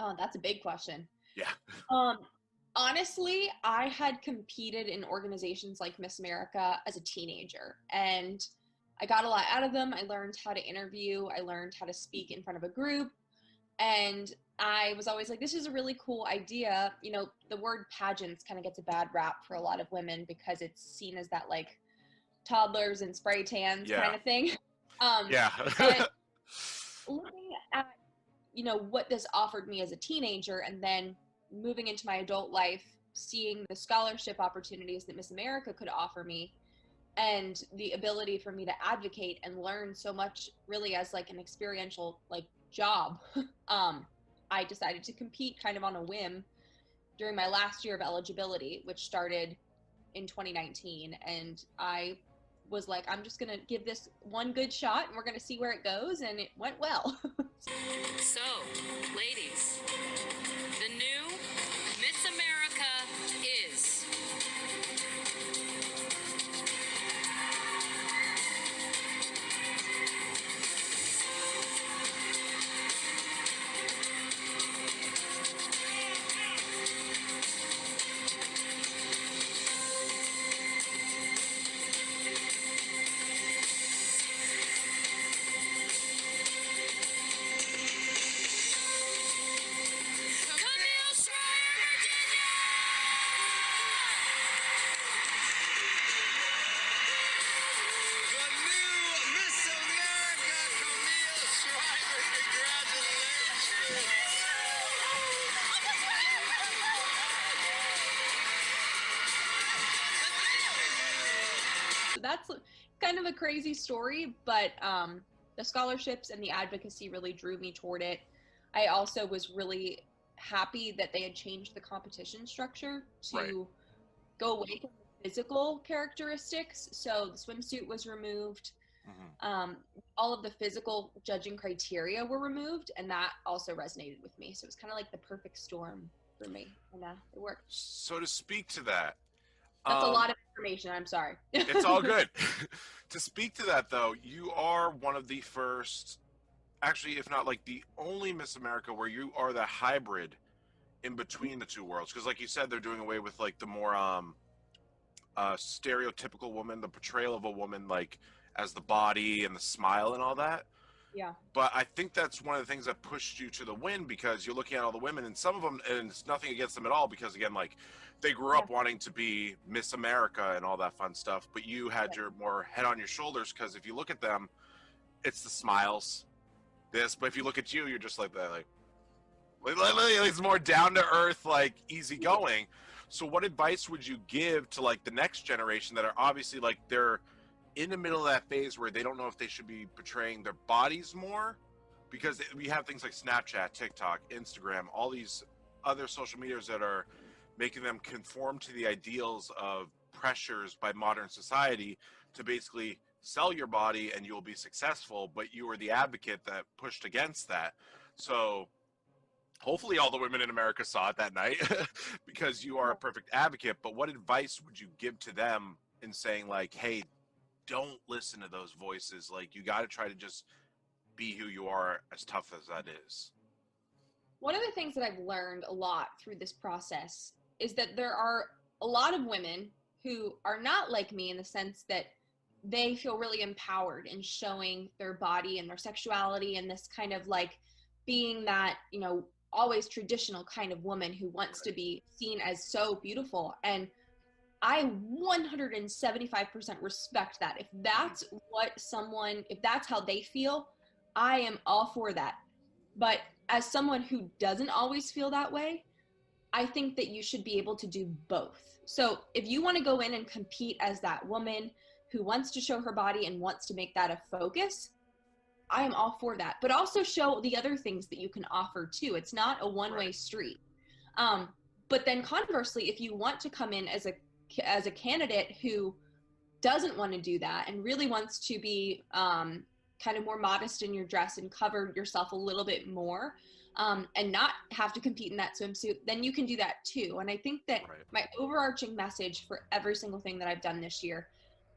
Oh, that's a big question. Yeah. Um, Honestly, I had competed in organizations like Miss America as a teenager, and I got a lot out of them. I learned how to interview, I learned how to speak in front of a group, and I was always like, this is a really cool idea. You know, the word pageants kind of gets a bad rap for a lot of women because it's seen as that like toddlers and spray tans kind Yeah. of thing. Yeah. But looking at, what this offered me as a teenager and then moving into my adult life, seeing the scholarship opportunities that Miss America could offer me and the ability for me to advocate and learn so much really as like an experiential like job. I decided to compete kind of on a whim during my last year of eligibility, which started in 2019. And I was like, I'm just going to give this one good shot and we're going to see where it goes. And it went well. So, ladies, the new Miss America is. Camille Schreier, Virginia! The new Miss America, Camille Schreiber. Congratulations. So that's kind of a crazy story, but the scholarships and the advocacy really drew me toward it. I also was really happy that they had changed the competition structure Right. to go away from the physical characteristics. So the swimsuit was removed. Hmm. All of the physical judging criteria were removed, and that also resonated with me. So it was kind of like the perfect storm for me, and it worked. So to speak to that, That's a um, lot of information. I'm sorry. it's all good. To speak to that, though, you are one of the first, actually, if not like the only Miss America where you are the hybrid in between the two worlds. Because, like you said, they're doing away with like the more stereotypical woman, the portrayal of a woman like as the body and the smile and all that. Yeah. But I think that's one of the things that pushed you to the win because you're looking at all the women and some of them, and it's nothing against them at all because again, like they grew up wanting to be Miss America and all that fun stuff, but you had your more head on your shoulders because if you look at them, it's the smiles, this. But if you look at you, you're just like that, like it's more down to earth, like easygoing. So, what advice would you give to like the next generation that are obviously like they're in the middle of that phase where they don't know if they should be portraying their bodies more because we have things like Snapchat, TikTok, Instagram, all these other social medias that are making them conform to the ideals of pressures by modern society to basically sell your body and you'll be successful, but you were the advocate that pushed against that. So hopefully all the women in America saw it that night because you are a perfect advocate. But what advice would you give to them in saying like, hey, don't listen to those voices. Like you got to try to just be who you are, as tough as that is. One of the things that I've learned a lot through this process is that there are a lot of women who are not like me in the sense that they feel really empowered in showing their body and their sexuality and this kind of like being that, always traditional kind of woman who wants to be seen as so beautiful. And I 175% respect that. If that's how they feel, I am all for that. But as someone who doesn't always feel that way, I think that you should be able to do both. So if you want to go in and compete as that woman who wants to show her body and wants to make that a focus, I am all for that. But also show the other things that you can offer too. It's not a one-way street. But then conversely, if you want to come in as a candidate who doesn't want to do that and really wants to be kind of more modest in your dress and cover yourself a little bit more and not have to compete in that swimsuit, then you can do that too. And I think that my overarching message for every single thing that I've done this year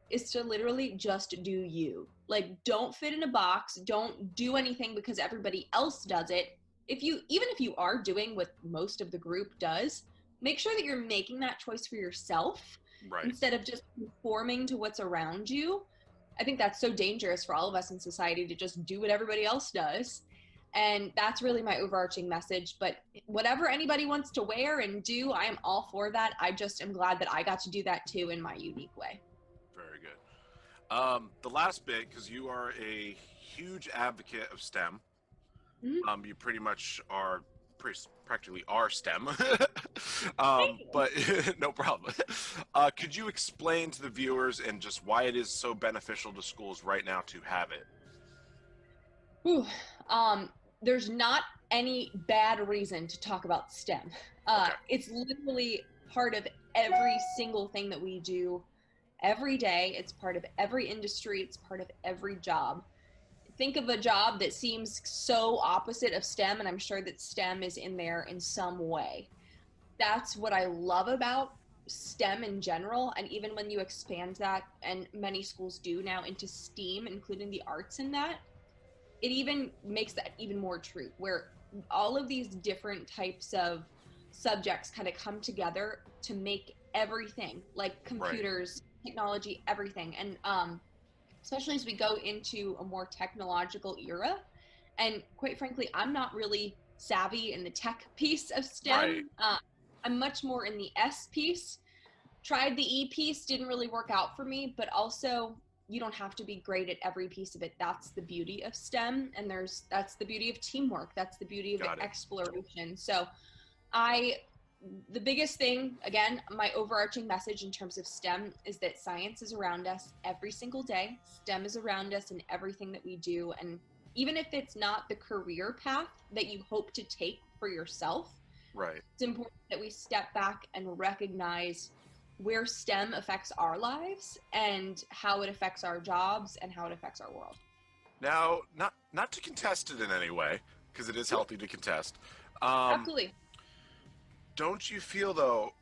is to literally just do you. Like, don't fit in a box. Don't do anything because everybody else does it. even if you are doing what most of the group does, make sure that you're making that choice for yourself Right. instead of just conforming to what's around you. I think that's so dangerous for all of us in society to just do what everybody else does. And that's really my overarching message. But whatever anybody wants to wear and do, I am all for that. I just am glad that I got to do that too in my unique way. Very good. The last bit, because you are a huge advocate of STEM. Mhm. You pretty much are practically are STEM. Thank you. But no problem. Could you explain to the viewers and just why it is so beneficial to schools right now to have it? Whew. There's not any bad reason to talk about STEM. Okay. It's literally part of every single thing that we do every day. It's part of every industry. It's part of every job. Think of a job that seems so opposite of STEM, and I'm sure that STEM is in there in some way. That's what I love about STEM in general. And even when you expand that, and many schools do now, into STEAM, including the arts in that, it even makes that even more true, where all of these different types of subjects kind of come together to make everything, like Right. computers, technology, everything. And especially as we go into a more technological era. And quite frankly, I'm not really savvy in the tech piece of Right. STEM. I'm much more in the S piece. Tried the E piece, didn't really work out for me, but also you don't have to be great at every piece of it. That's the beauty of STEM, and that's the beauty of teamwork. That's the beauty of Got it. exploration. So I the biggest thing, again, my overarching message in terms of STEM is that science is around us every single day. STEM is around us in everything that we do. And even if it's not the career path that you hope to take for yourself, Right. it's important that we step back and recognize where STEM affects our lives and how it affects our jobs and how it affects our world. Now, not to contest it in any way, because it is Mhm. healthy to contest. Um, Absolutely. don't you feel though?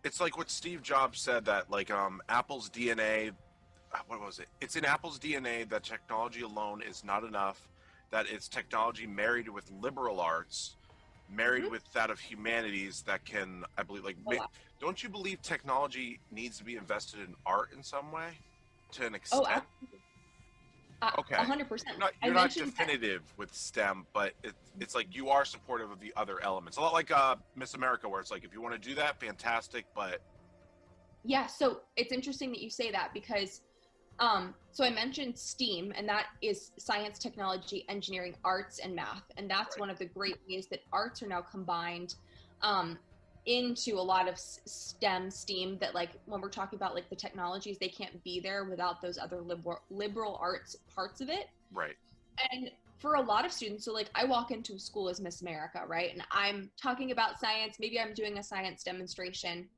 It's like what Steve Jobs said that like Apple's DNA. What was it? It's in Apple's DNA that technology alone is not enough. That it's technology married with liberal arts, married Mhm. with that of humanities that can, I believe, like, Oh, wow. don't you believe technology needs to be invested in art in some way, to an Oh, extent? absolutely. Okay, 100%. I you're not mentioned that. definitive with STEM, but it's like you are supportive of the other elements. A lot like Miss America, where it's like if you want to do that, fantastic, but Yeah, so it's interesting that you say that because so I mentioned STEAM, and that is science, technology, engineering, arts, and math. And that's right, one of the great ways that arts are now combined um, into a lot of STEM, STEAM, that like when we're talking about like the technologies, they can't be there without those other liberal arts parts of it. right, And for a lot of students, so like I walk into a school as Miss America, right? And I'm talking about science, maybe I'm doing a science demonstration,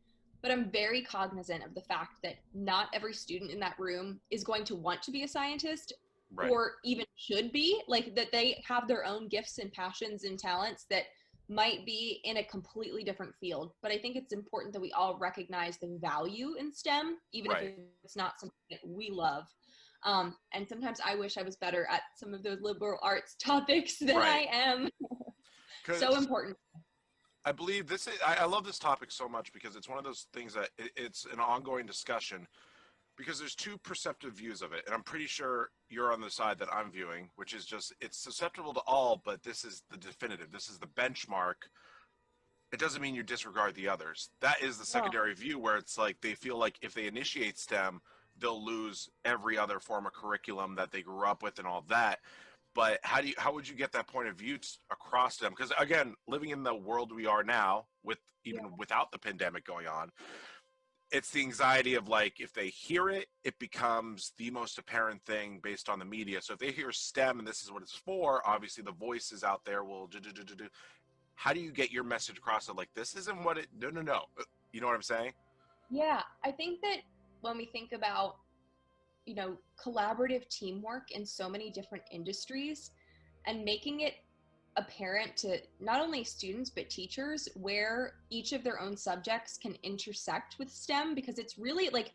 but I'm very cognizant of the fact that not every student in that room is going to want to be a scientist right, or even should be, like that they have their own gifts and passions and talents that might be in a completely different field. But I think it's important that we all recognize the value in STEM, even if right. it's not something that we love. And sometimes I wish I was better at some of those liberal arts topics than Right. I am. So Because important. I believe this is, I love this topic so much because it's one of those things that it's an ongoing discussion because there's two perceptive views of it. And I'm pretty sure you're on the side that I'm viewing, which is just it's susceptible to all, but this is the definitive. This is the benchmark. It doesn't mean you disregard the others. That is the Oh, secondary view where it's like they feel like if they initiate STEM, they'll lose every other form of curriculum that they grew up with and all that. But how would you get that point of view across to them? Because again, living in the world we are now, with yeah. even without the pandemic going on, it's the anxiety of like if they hear it, it becomes the most apparent thing based on the media. So if they hear STEM and this is what it's for, obviously the voices out there will do. How do you get your message across? Of like this isn't what it. No. You know what I'm saying? Yeah. I think that when we think about, collaborative teamwork in so many different industries and making it apparent to not only students but teachers where each of their own subjects can intersect with STEM, because it's really like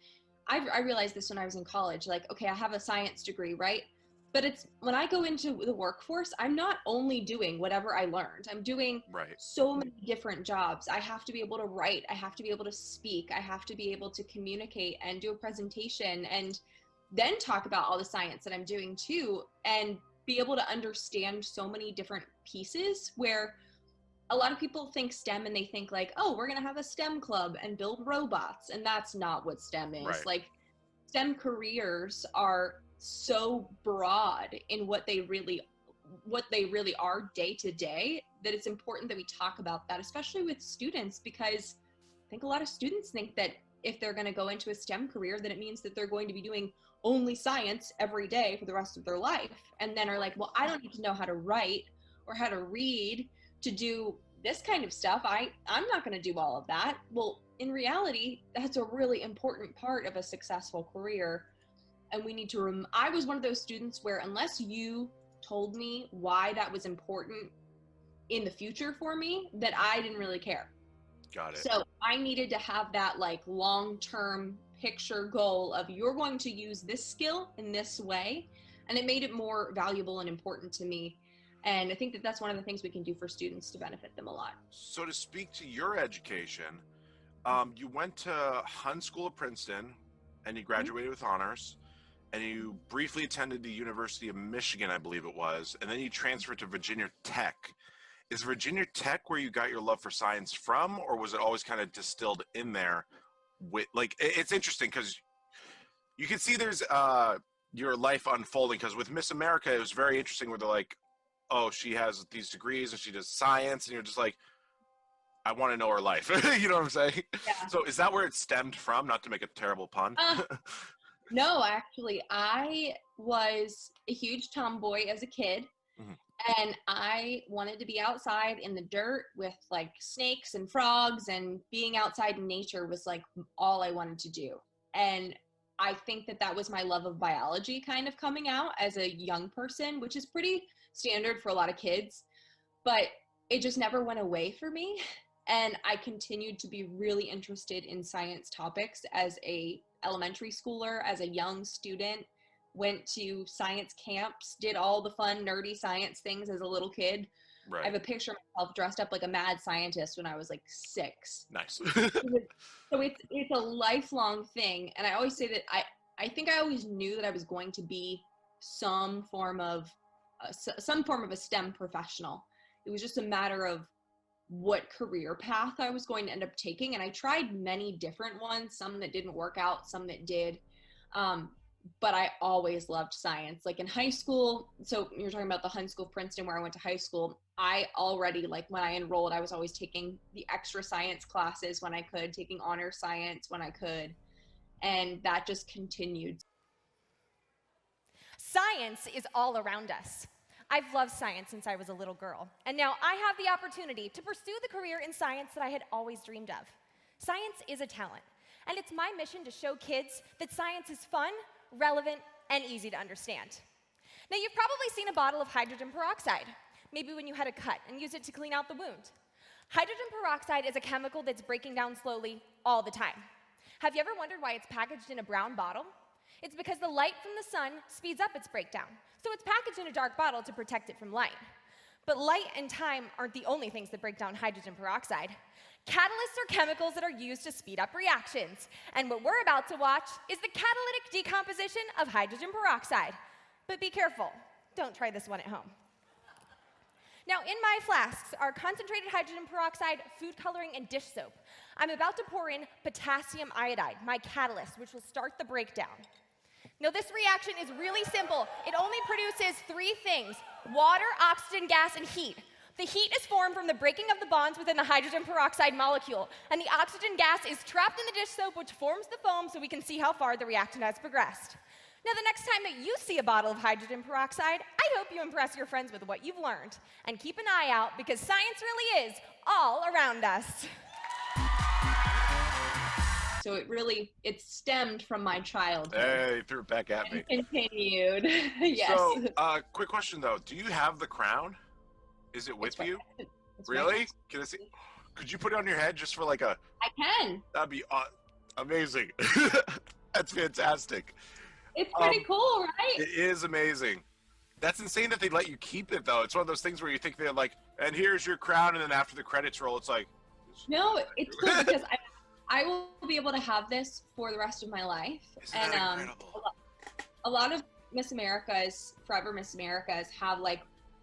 I realized this when I was in college. Like, okay, I have a science degree, right? But it's when I go into the workforce, I'm not only doing whatever I learned. I'm doing Right. so many different jobs. I have to be able to write. I have to be able to speak. I have to be able to communicate and do a presentation and then talk about all the science that I'm doing too, and be able to understand so many different pieces where a lot of people think STEM and they think like, oh, we're going to have a STEM club and build robots. And that's not what STEM is. Right. Like, STEM careers are so broad in what they really are day to day, that it's important that we talk about that, especially with students, because I think a lot of students think that if they're going to go into a STEM career, that it means that they're going to be doing only science every day for the rest of their life, and then are like, well, I don't need to know how to write or how to read to do this kind of stuff. I'm not going to do all of that. Well, in reality, that's a really important part of a successful career. And we need to I was one of those students where unless you told me why that was important in the future for me, that I didn't really care. Got it. So I needed to have that like long-term picture goal of, you're going to use this skill in this way. And it made it more valuable and important to me. And I think that that's one of the things we can do for students to benefit them a lot. So to speak to your education, you went to Hun School of Princeton and you graduated with honors, and you briefly attended the University of Michigan, I believe it was, and then you transferred to Virginia Tech. Is Virginia Tech where you got your love for science from, or was it always kind of distilled in there? With like, it's interesting because you can see there's your life unfolding, because with Miss America, it was very interesting where they're like, oh, she has these degrees and she does science, and you're just like, I want to know her life. You know what I'm saying? Yeah. So is that where it stemmed from? Not to make a terrible pun. No, actually, I was a huge tomboy as a kid. Mhm. And I wanted to be outside in the dirt with like snakes and frogs, and being outside in nature was like all I wanted to do. And I think that that was my love of biology kind of coming out as a young person, which is pretty standard for a lot of kids, but it just never went away for me. And I continued to be really interested in science topics as a elementary schooler, as a young student, went to science camps, did all the fun, nerdy science things as a little kid. I have Right. a picture of myself dressed up like a mad scientist when I was like 6. Nice. So it's a lifelong thing. And I always say that I think I always knew that I was going to be some form of a STEM professional. It was just a matter of what career path I was going to end up taking. And I tried many different ones, some that didn't work out, some that did. But I always loved science. Like in high school, so you're talking about the Hun School of Princeton where I went to high school, I already, like when I enrolled, I was always taking the extra science classes when I could, taking honor science when I could. And that just continued. Science is all around us. I've loved science since I was a little girl, and now I have the opportunity to pursue the career in science that I had always dreamed of. Science is a talent, and it's my mission to show kids that science is fun, relevant, and easy to understand. Now, you've probably seen a bottle of hydrogen peroxide, maybe when you had a cut and used it to clean out the wound. Hydrogen peroxide is a chemical that's breaking down slowly all the time. Have you ever wondered why it's packaged in a brown bottle? It's because the light from the sun speeds up its breakdown, so it's packaged in a dark bottle to protect it from light. But light and time aren't the only things that break down hydrogen peroxide. Catalysts are chemicals that are used to speed up reactions, and what we're about to watch is the catalytic decomposition of hydrogen peroxide. But be careful, don't try this one at home. Now, in my flasks are concentrated hydrogen peroxide, food coloring, and dish soap. I'm about to pour in potassium iodide, my catalyst, which will start the breakdown. Now, this reaction is really simple. It only produces 3 things: water, oxygen gas, and heat. The heat is formed from the breaking of the bonds within the hydrogen peroxide molecule, and the oxygen gas is trapped in the dish soap, which forms the foam so we can see how far the reaction has progressed. Now, the next time that you see a bottle of hydrogen peroxide, I hope you impress your friends with what you've learned. And keep an eye out, because science really is all around us. So it stemmed from my childhood. Hey, threw it back at me. And continued. Yes. So, quick question though. Do you have the crown? Is it with It's right- you? it's right Really? next- Can I see? Could you put it on your head just for like a, I can. that'd be amazing. That's fantastic. It's pretty cool, right? It is amazing. That's insane that they let you keep it though. It's one of those things where you think they're like, and here's your crown, and then after the credits roll, it's like, No, it's cool because I will be able to have this for the rest of my life. Isn't And that incredible? a lot of Miss Americas, Forever Miss Americas, have like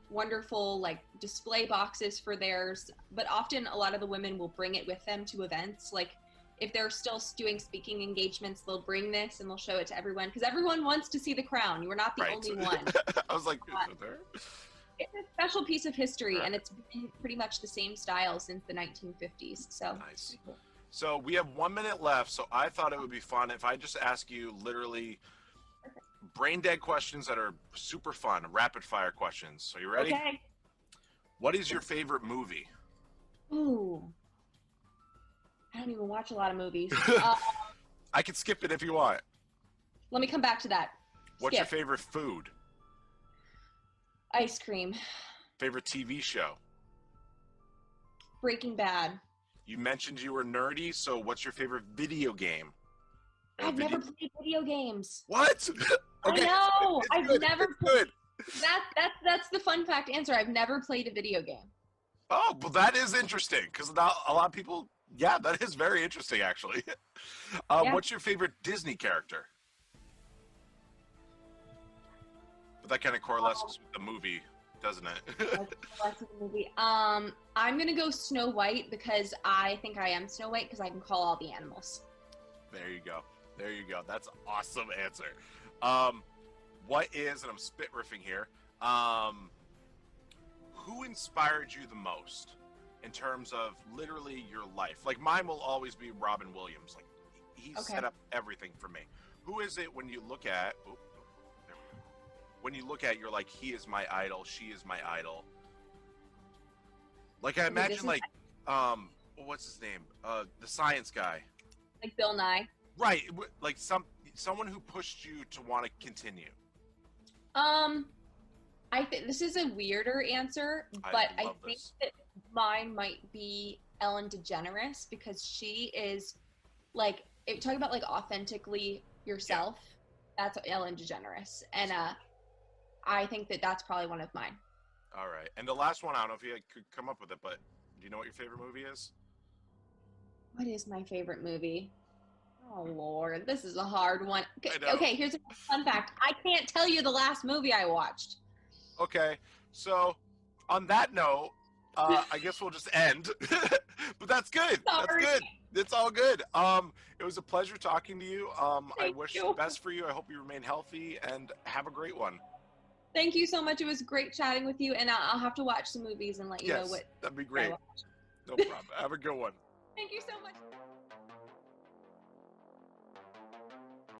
wonderful like display boxes for theirs, but often a lot of the women will bring it with them to events. Like if they're still doing speaking engagements, they'll bring this and they'll show it to everyone because everyone wants to see the crown. You're not the Right. only one. I was like, is there? It's a special piece of history, Right. and it's been pretty much the same style since the 1950s. So Nice. So we have 1 minute left, so I thought it would be fun if I just ask you literally brain dead questions that are super fun, rapid fire questions. So you ready? Okay. What is your favorite movie? Ooh. I don't even watch a lot of movies. I can skip it if you want. Let me come back to that. What's your Skip. favorite food? Ice cream. Favorite TV show? Breaking Bad. You mentioned you were nerdy, so what's your favorite video game? Or I've video- never played video games. What? Okay. I know. It's I've good. never It's good. That's the fun fact answer. I've never played a video game. Oh, well, that is interesting because not a lot of people. Yeah, that is very interesting, actually. Yeah. What's your favorite Disney character? But that kind of correlates with the movie, doesn't it? That's the movie. I'm gonna go Snow White because I think I am Snow White because I can call all the animals. There you go. There you go. That's an awesome answer. What is, and I'm spit riffing here, who inspired you the most in terms of literally your life? Like mine will always be Robin Williams. Like he Okay. set up everything for me. Who is it when you look at, there we go. When you look at, you're like, he is my idol, she is my idol. Like I imagine Disney- like, what's his name? The science guy. Like Bill Nye. Right, like someone who pushed you to want to continue. I think this is a weirder answer, I but I love think this. that mine might be Ellen DeGeneres because she is like, if you talk about like authentically yourself, that's Ellen DeGeneres, and I think that that's probably one of mine. All right, and the last one, I don't know if you could come up with it, but do you know what your favorite movie is? What is my favorite movie? Oh Lord, this is a hard one. I know. Okay, here's a fun fact. I can't tell you the last movie I watched. Okay, so on that note, I guess we'll just end. But that's good. That's Sorry. good. It's all good. It was a pleasure talking to you. I Thank wish you. the best for you. I hope you remain healthy and have a great one. Thank you so much. It was great chatting with you, and I'll have to watch some movies and let you know Yes, what that'd be I great. watched. No problem. Have a good one. Thank you so much.